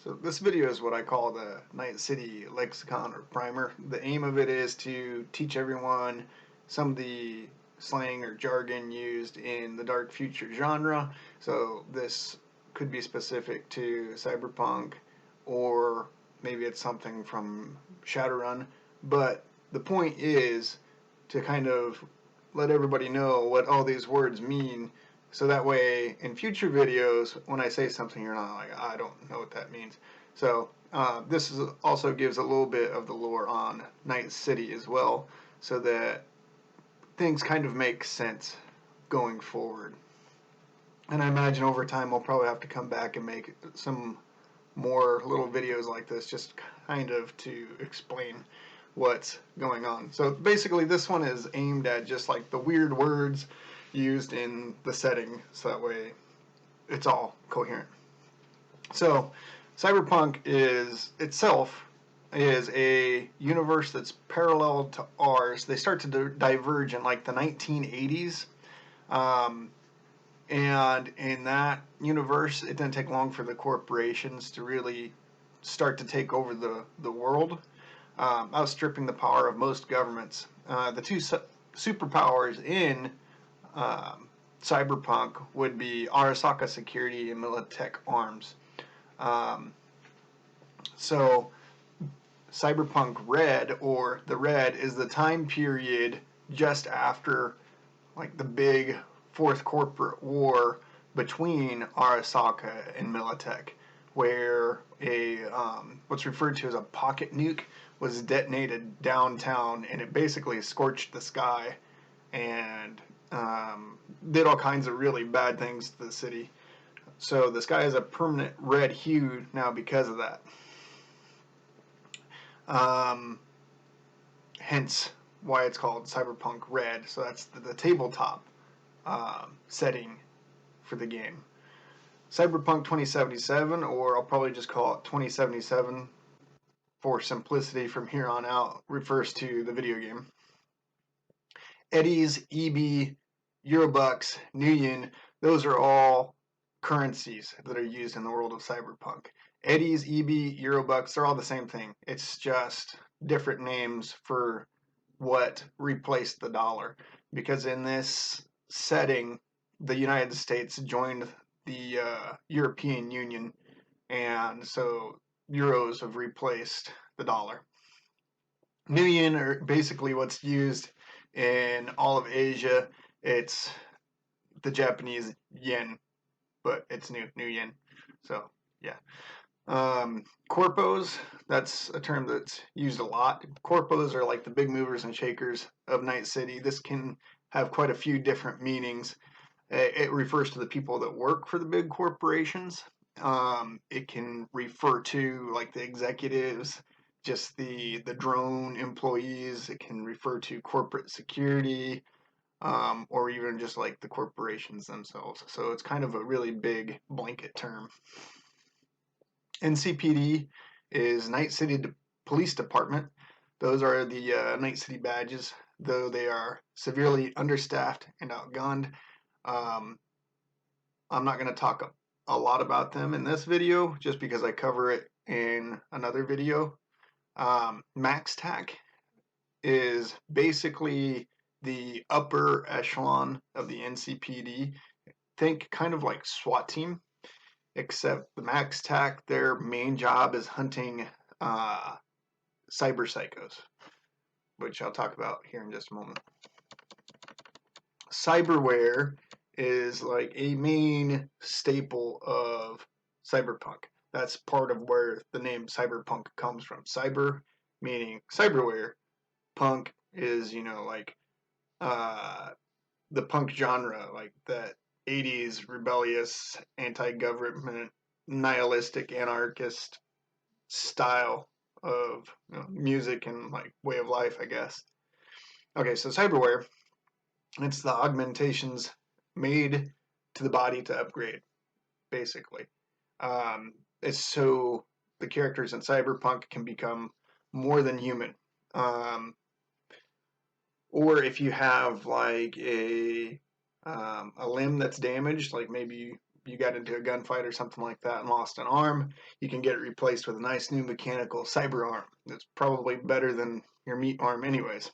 So this video is what I call the Night City Lexicon or Primer. The aim of it is to teach everyone some of the slang or jargon used in the dark future genre. So this could be specific to cyberpunk, or maybe it's something from Shadowrun. But the point is to kind of let everybody know what all these words mean, so that way in future videos when I say something you're not like, I don't know what that means. So this also gives a little bit of the lore on Night City as well, so that things kind of make sense going forward. And I imagine over time I'll probably have to come back and make some more little videos like this, just kind of to explain what's going on. So basically this one is aimed at just like the weird words used in the setting, so that way it's all coherent. So cyberpunk is itself is a universe that's parallel to ours. They start to diverge in like the 1980s. And in that universe, it didn't take long for the corporations to really start to take over the world, outstripping the power of most governments. The two superpowers in cyberpunk would be Arasaka Security and Militech Arms. So cyberpunk red, or the red, is the time period just after like the big fourth corporate war between Arasaka and Militech, where a what's referred to as a pocket nuke was detonated downtown, and it basically scorched the sky and did all kinds of really bad things to the city. So the sky is a permanent red hue now because of that. Hence why it's called Cyberpunk Red. So that's the tabletop setting for the game. Cyberpunk 2077, or I'll probably just call it 2077 for simplicity from here on out, refers to the video game. Eddies, EB, Eurobucks, New Yen, those are all currencies that are used in the world of cyberpunk. Eddies, EB, Eurobucks, they're all the same thing. It's just different names for what replaced the dollar. Because in this setting, the United States joined the European Union, and so euros have replaced the dollar. New yen are basically what's used in all of Asia. It's the Japanese yen, but it's new yen. So yeah. Corpos, that's a term that's used a lot. Corpos are like the big movers and shakers of Night City. This can have quite a few different meanings. It refers to the people that work for the big corporations. It can refer to like the executives, just the drone employees. It can refer to corporate security, or even just like the corporations themselves. So it's kind of a really big blanket term. NCPD is Night City Police Department. Those are the Night City badges, though they are severely understaffed and outgunned. I'm not going to talk a lot about them in this video, just because I cover it in another video. Max TAC is basically the upper echelon of the NCPD. Think kind of like SWAT team, except the Max TAC, their main job is hunting cyber psychos, which I'll talk about here in just a moment. Cyberware is like a main staple of cyberpunk. That's part of where the name cyberpunk comes from. Cyber meaning cyberware. Punk is, like the punk genre, like that 80s rebellious, anti-government, nihilistic, anarchist style of music and like way of life, I guess. Okay, so cyberware, it's the augmentations made to the body to upgrade, basically. It's so the characters in cyberpunk can become more than human. Or if you have like a limb that's damaged, like maybe you got into a gunfight or something like that and lost an arm, you can get it replaced with a nice new mechanical cyber arm. That's probably better than your meat arm anyways.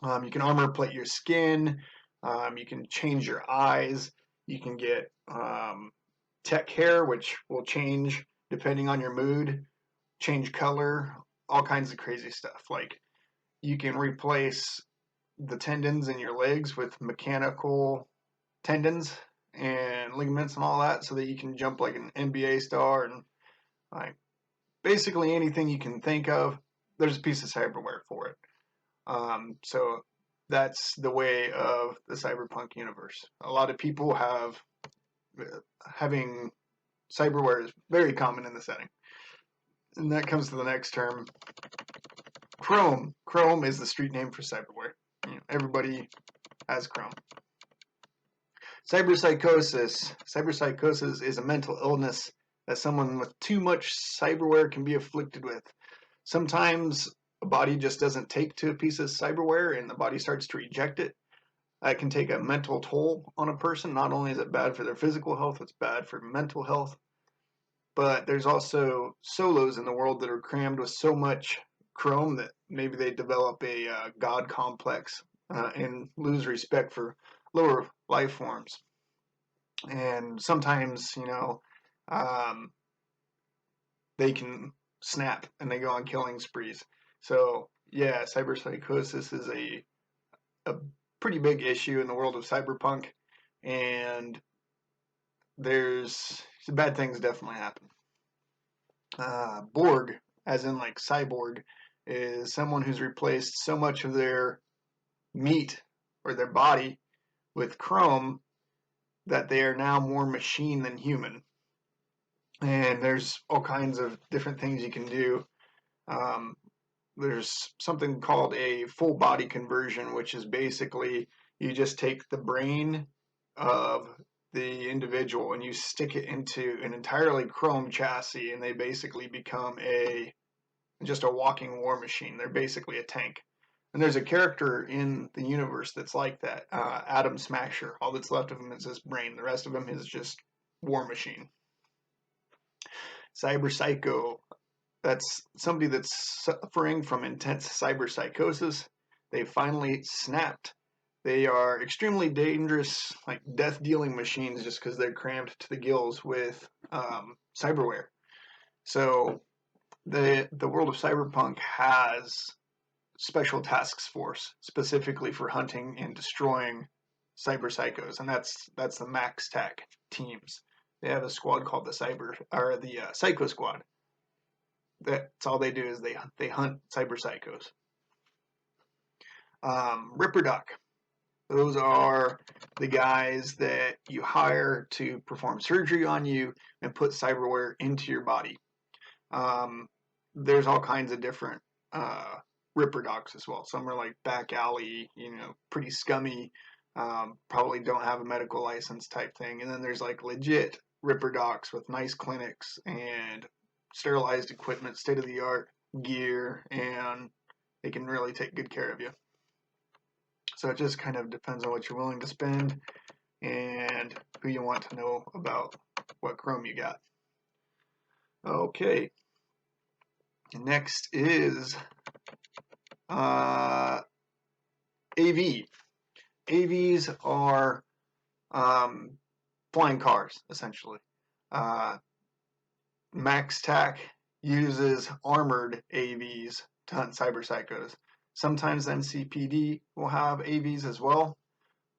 You can armor plate your skin. You can change your eyes. You can get tech hair, which will change depending on your mood, change color, all kinds of crazy stuff. Like you can replace the tendons in your legs with mechanical tendons and ligaments and all that, so that you can jump like an NBA star and like basically anything you can think of. There's a piece of cyberware for it. So that's the way of the cyberpunk universe. A lot of people have having cyberware is very common in the setting. And that comes to the next term, Chrome. Chrome is the street name for cyberware. You know, everybody has Chrome. Cyberpsychosis. Cyberpsychosis is a mental illness that someone with too much cyberware can be afflicted with. Sometimes a body just doesn't take to a piece of cyberware and the body starts to reject it. That can take a mental toll on a person. Not only is it bad for their physical health, it's bad for mental health. But there's also solos in the world that are crammed with so much chrome that maybe they develop a god complex and lose respect for lower life forms. And sometimes, they can snap and they go on killing sprees. So yeah, cyberpsychosis is a pretty big issue in the world of cyberpunk, and there's bad things definitely happen. Borg, as in like cyborg, is someone who's replaced so much of their meat or their body with chrome that they are now more machine than human. And there's all kinds of different things you can do. There's something called a full body conversion, which is basically you just take the brain of the individual and you stick it into an entirely chrome chassis, and they basically become just a walking war machine. They're basically a tank. And there's a character in the universe that's like that, Atom Smasher. All that's left of him is his brain. The rest of him is just war machine. Cyber Psycho. That's somebody that's suffering from intense cyberpsychosis. They finally snapped. They are extremely dangerous, like death-dealing machines, just because they're crammed to the gills with cyberware. So the world of cyberpunk has special task force specifically for hunting and destroying cyber psychos, and that's the Max Tech teams. They have a squad called the Psycho Squad. That's all they do is they hunt cyber psychos. Ripper Doc. Those are the guys that you hire to perform surgery on you and put cyberware into your body. There's all kinds of different Ripper Docs as well. Some are like back alley, pretty scummy, probably don't have a medical license type thing. And then there's like legit Ripper Docs with nice clinics and sterilized equipment, state-of-the-art gear, and they can really take good care of you. So it just kind of depends on what you're willing to spend and who you want to know about what chrome you got. Okay. Next is AV. AVs are flying cars, essentially. Max Tac uses armored AVs to hunt cyber psychos. Sometimes NCPD will have AVs as well.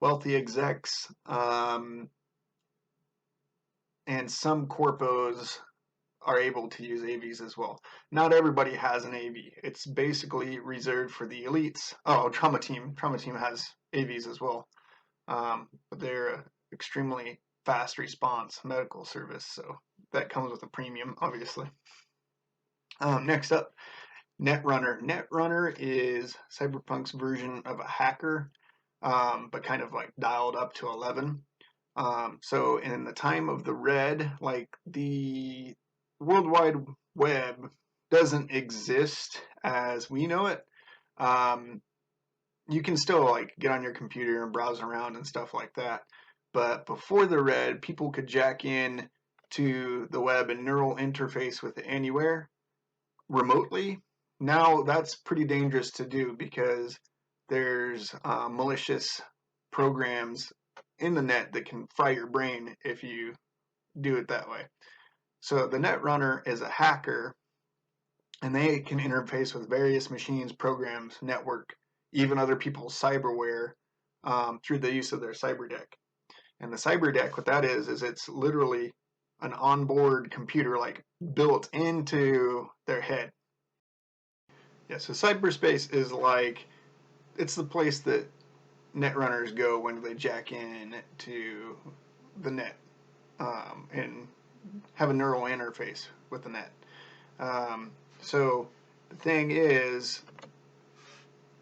Wealthy execs and some corpos are able to use AVs as well. Not everybody has an AV. It's basically reserved for the elites. Oh, Trauma Team. Trauma Team has AVs as well. But they're extremely fast response medical service, so that comes with a premium, obviously. Next up, Netrunner. Netrunner is Cyberpunk's version of a hacker, but kind of like dialed up to 11. So in the time of the Red, like the World Wide Web doesn't exist as we know it. You can still like get on your computer and browse around and stuff like that. but before the red, people could jack in to the web and neural interface with it anywhere remotely. Now that's pretty dangerous to do because there's malicious programs in the net that can fry your brain if you do it that way. So the Netrunner is a hacker, and they can interface with various machines, programs, network, even other people's cyberware through the use of their cyber deck. And the cyber deck, what that is it's literally an onboard computer, like built into their head. Yeah, so cyberspace is like, it's the place that netrunners go when they jack in to the net and have a neural interface with the net. So the thing is,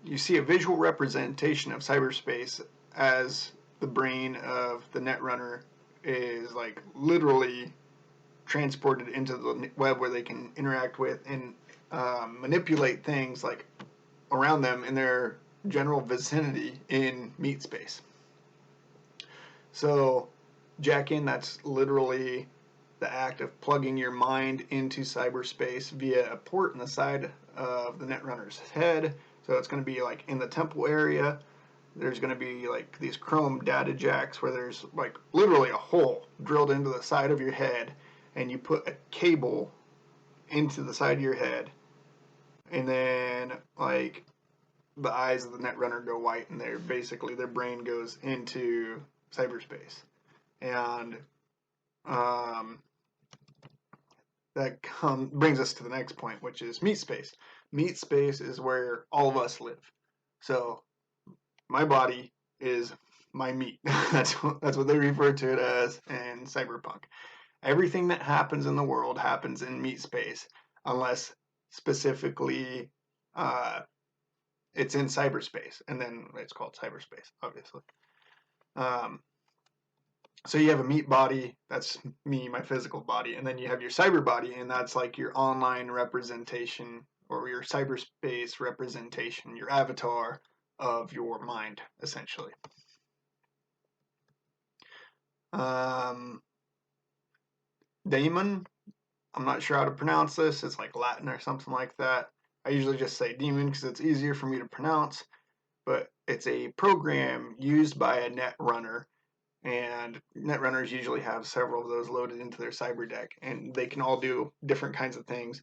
you see a visual representation of cyberspace as the brain of the netrunner is like literally transported into the web where they can interact with and manipulate things like around them in their general vicinity in meat space. So jack in, that's literally the act of plugging your mind into cyberspace via a port in the side of the netrunner's head. So it's going to be like in the temple area. There's going to be like these chrome data jacks where there's like literally a hole drilled into the side of your head, and you put a cable into the side of your head, and then like the eyes of the netrunner go white, and they're basically, their brain goes into cyberspace. And that brings us to the next point, which is meat space. Meat space is where all of us live. So my body is my meat. that's what they refer to it as in cyberpunk. Everything that happens in the world happens in meat space, unless specifically it's in cyberspace, and then it's called cyberspace, obviously. So you have a meat body, that's me, my physical body, and then you have your cyber body, and that's like your online representation or your cyberspace representation, your avatar of your mind, essentially. Daemon, I'm not sure how to pronounce this. It's like Latin or something like that. I usually just say demon because it's easier for me to pronounce, but it's a program used by a netrunner, and netrunners usually have several of those loaded into their cyber deck, and they can all do different kinds of things.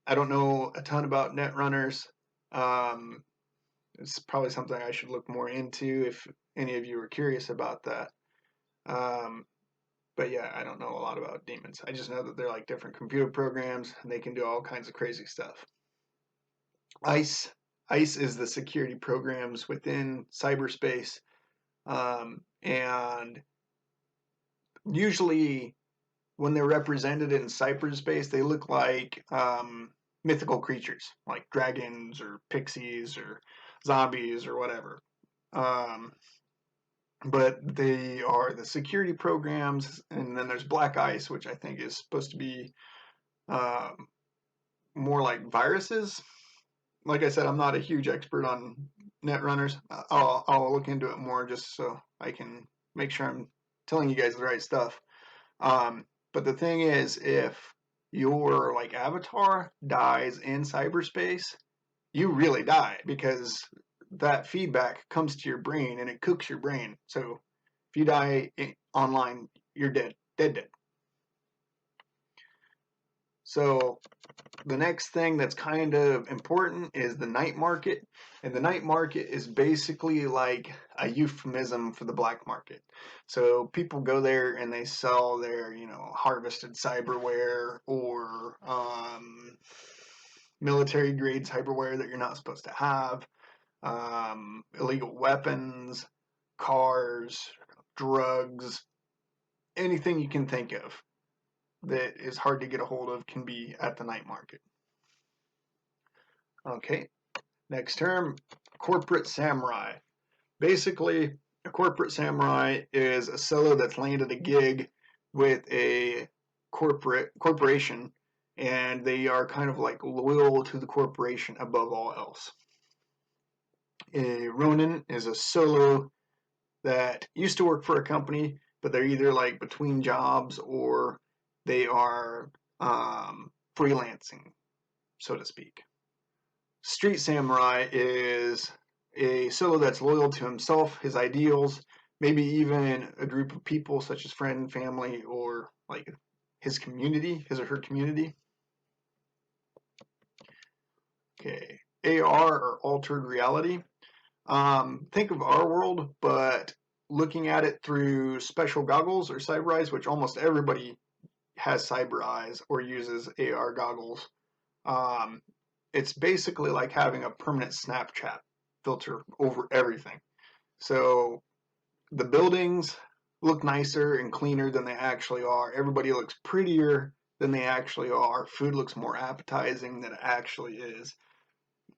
I don't know a ton about netrunners. It's probably something I should look more into if any of you are curious about that. But yeah, I don't know a lot about demons. I just know that they're like different computer programs, and they can do all kinds of crazy stuff. ICE is the security programs within cyberspace, and usually when they're represented in cyberspace, they look like mythical creatures, like dragons or pixies or zombies or whatever. But they are the security programs, and then there's Black Ice, which I think is supposed to be more like viruses. Like I said, I'm not a huge expert on netrunners. I'll look into it more just so I can make sure I'm telling you guys the right stuff. But the thing is, if your like avatar dies in cyberspace, you really die, because that feedback comes to your brain and it cooks your brain. So if you die online, you're dead. Dead. So the next thing that's kind of important is the night market. And the night market is basically like a euphemism for the black market. So people go there and they sell their, harvested cyberware or military grade cyberware that you're not supposed to have, illegal weapons, cars, drugs, anything you can think of that is hard to get a hold of can be at the night market. Okay, next term, corporate samurai. Basically, a corporate samurai is a solo that's landed a gig with a corporation, and they are kind of like loyal to the corporation above all else. A Ronin is a solo that used to work for a company, but they're either like between jobs or they are freelancing, so to speak. Street samurai is a solo that's loyal to himself, his ideals, maybe even a group of people such as friend, family, or like his community, his or her community. Okay, AR or altered reality. Think of our world, but looking at it through special goggles or cyber eyes, which almost everybody has cyber eyes or uses AR goggles. Um, it's basically like having a permanent Snapchat filter over everything. So the buildings look nicer and cleaner than they actually are. Everybody looks prettier than they actually are. Food looks more appetizing than it actually is.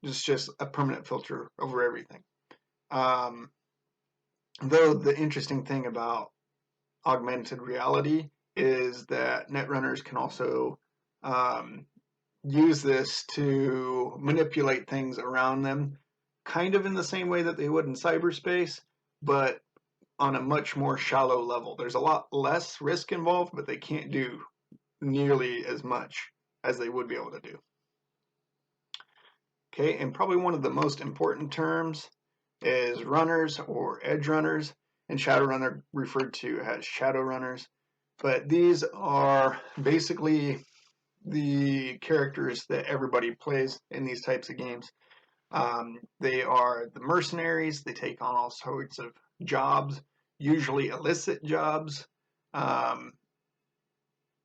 It's just a permanent filter over everything. Um, though the interesting thing about augmented reality is that netrunners can also um, use this to manipulate things around them, kind of in the same way that they would in cyberspace, but on a much more shallow level. There's a lot less risk involved, but they can't do nearly as much as they would be able to do. Okay, and probably one of the most important terms is runners or edge runners, and Shadowrunner referred to as shadow runners. But these are basically the characters that everybody plays in these types of games. They are the mercenaries. They take on all sorts of jobs, usually illicit jobs, um,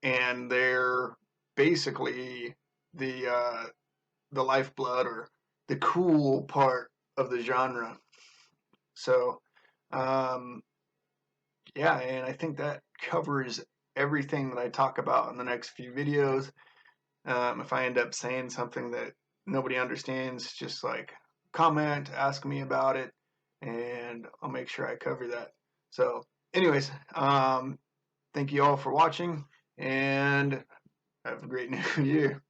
and they're basically the lifeblood or the cool part of the genre. So, um, yeah, and I think that covers everything that I talk about in the next few videos. If I end up saying something that nobody understands, just like comment, ask me about it, and I'll make sure I cover that. So, anyways, thank you all for watching, and have a great new year.